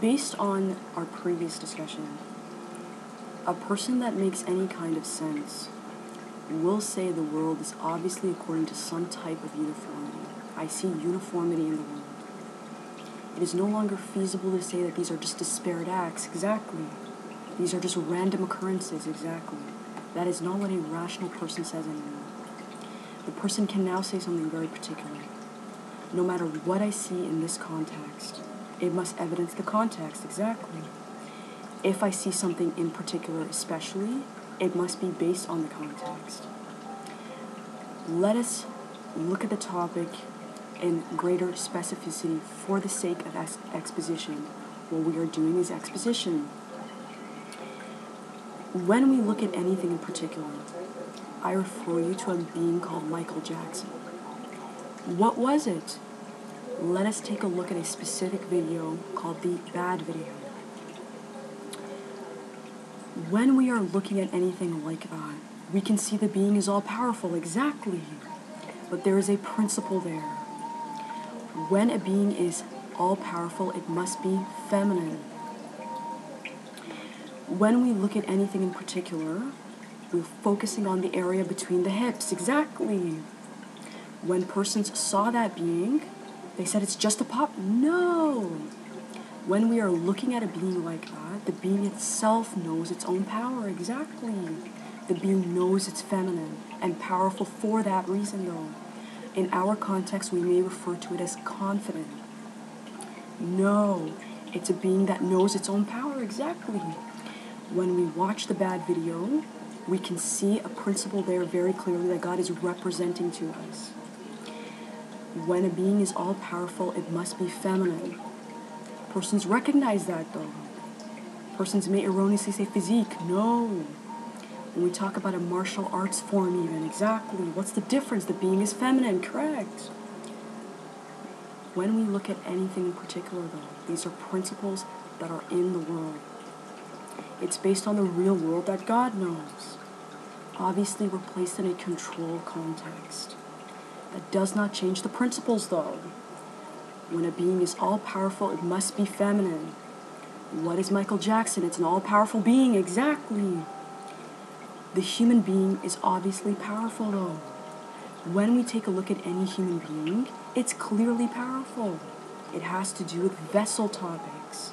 Based on our previous discussion, a person that makes any kind of sense will say the world is obviously according to some type of uniformity. I see uniformity in the world. It is no longer feasible to say that these are just disparate acts. Exactly. These are just random occurrences. Exactly. That is not what a rational person says anymore. The person can now say something very particular. No matter what I see in this context, it must evidence the context. Exactly. If I see something in particular especially, it must be based on the context. Let us look at the topic in greater specificity for the sake of exposition. What we are doing is exposition. When we look at anything in particular, I refer you to a being called Michael Jackson. What was it? Let us take a look at a specific video called the Bad Video. When we are looking at anything like that, we can see the being is all-powerful. Exactly. But there is a principle there. When a being is all-powerful, it must be feminine. When we look at anything in particular, we're focusing on the area between the hips. Exactly. When persons saw that being, they said it's just a pop. No. When we are looking at a being like that, the being itself knows its own power. Exactly. The being knows it's feminine and powerful for that reason, though. In our context, we may refer to it as confident. No, it's a being that knows its own power. Exactly. When we watch the Bad Video, we can see a principle there very clearly that God is representing to us. When a being is all-powerful, it must be feminine. Persons recognize that, though. Persons may erroneously say physique. No. When we talk about a martial arts form even, exactly. What's the difference? The being is feminine, correct. When we look at anything in particular, though, these are principles that are in the world. It's based on the real world that God knows. Obviously, we're placed in a controlled context. That does not change the principles, though. When a being is all-powerful, it must be feminine. What is Michael Jackson? It's an all-powerful being, exactly. The human being is obviously powerful, though. When we take a look at any human being, it's clearly powerful. It has to do with vessel topics.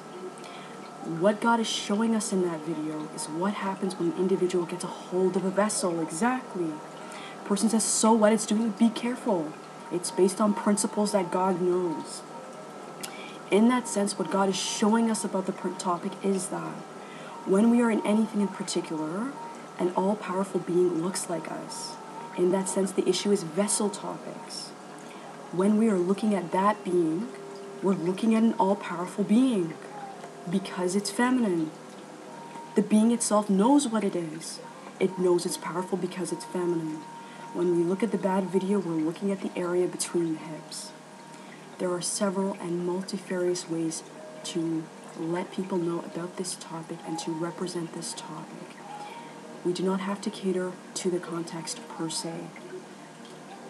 What God is showing us in that video is what happens when an individual gets a hold of a vessel, exactly. Person says, so what it's doing? Be careful. It's based on principles that God knows. In that sense, what God is showing us about the topic is that when we are in anything in particular, an all-powerful being looks like us. In that sense, the issue is vessel topics. When we are looking at that being, we're looking at an all-powerful being because it's feminine. The being itself knows what it is. It knows it's powerful because it's feminine. When we look at the Bad Video, we're looking at the area between the hips. There are several and multifarious ways to let people know about this topic and to represent this topic. We do not have to cater to the context per se.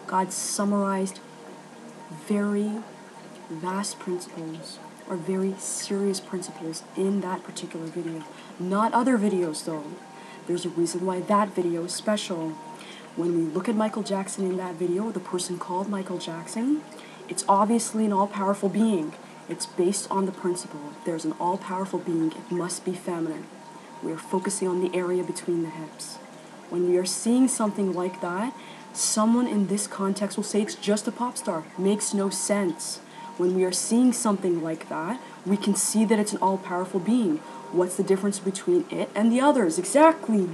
God summarized very vast principles or very serious principles in that particular video. Not other videos, though. There's a reason why that video is special. When we look at Michael Jackson in that video, the person called Michael Jackson, it's obviously an all-powerful being. It's based on the principle. If there's an all-powerful being, it must be feminine. We are focusing on the area between the hips. When we are seeing something like that, someone in this context will say it's just a pop star. Makes no sense. When we are seeing something like that, we can see that it's an all-powerful being. What's the difference between it and the others? Exactly.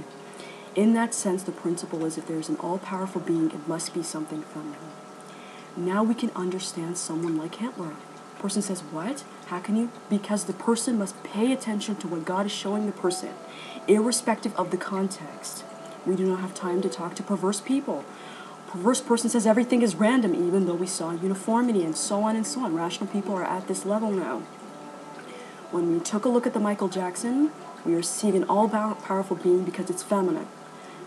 In that sense, the principle is if there's an all-powerful being, it must be something feminine. Now we can understand someone like Hitler. The person says, what? How can you? Because the person must pay attention to what God is showing the person, irrespective of the context. We do not have time to talk to perverse people. Perverse person says everything is random, even though we saw uniformity and so on and so on. Rational people are at this level now. When we took a look at the Michael Jackson, we are seeing an all-powerful being because it's feminine.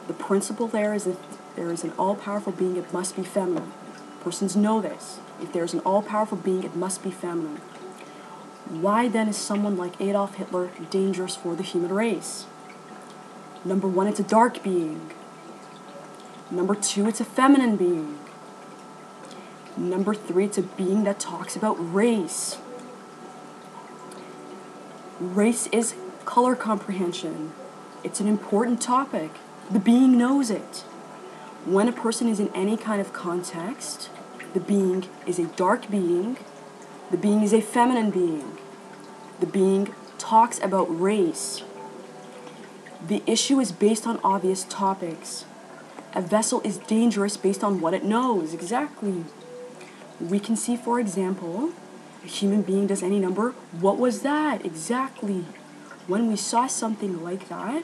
The principle there is if there is an all-powerful being, it must be feminine. Persons know this. If there's an all-powerful being, it must be feminine. Why then is someone like Adolf Hitler dangerous for the human race? Number one, it's a dark being. Number two, it's a feminine being. Number three, it's a being that talks about race. Race is color comprehension. It's an important topic. The being knows it. When a person is in any kind of context, the being is a dark being, the being is a feminine being, the being talks about race. The issue is based on obvious topics. A vessel is dangerous based on what it knows, exactly. We can see, for example, a human being does any number. What was that? Exactly. When we saw something like that,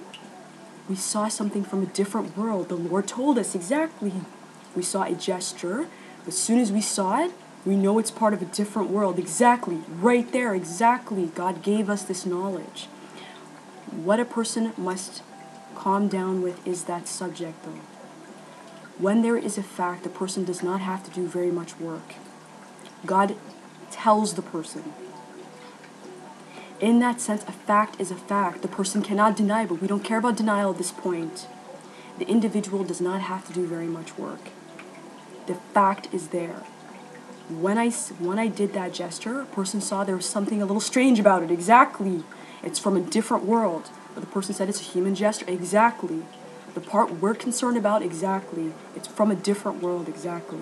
we saw something from a different world. The Lord told us exactly. We saw a gesture. As soon as we saw it, we know it's part of a different world. Exactly. Right there. Exactly. God gave us this knowledge. What a person must calm down with is that subject, though. When there is a fact, the person does not have to do very much work. God tells the person. In that sense, a fact is a fact. The person cannot deny, but we don't care about denial at this point. The individual does not have to do very much work. The fact is there. When I did that gesture, a person saw there was something a little strange about it. Exactly. It's from a different world. But the person said it's a human gesture. Exactly. The part we're concerned about, exactly. It's from a different world, exactly.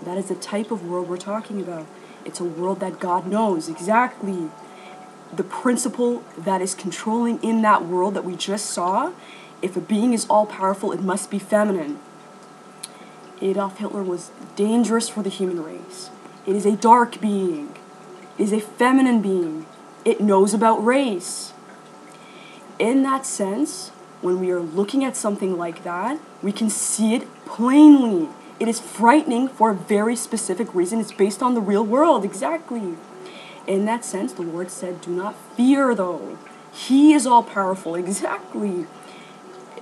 That is the type of world we're talking about. It's a world that God knows, exactly. The principle that is controlling in that world that we just saw, if a being is all-powerful, it must be feminine. Adolf Hitler was dangerous for the human race. It is a dark being. It is a feminine being. It knows about race. In that sense, when we are looking at something like that, we can see it plainly. It is frightening for a very specific reason. It's based on the real world, exactly. In that sense, the Lord said, do not fear, though. He is all-powerful, exactly.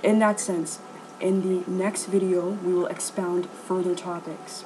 In that sense, in the next video, we will expound further topics.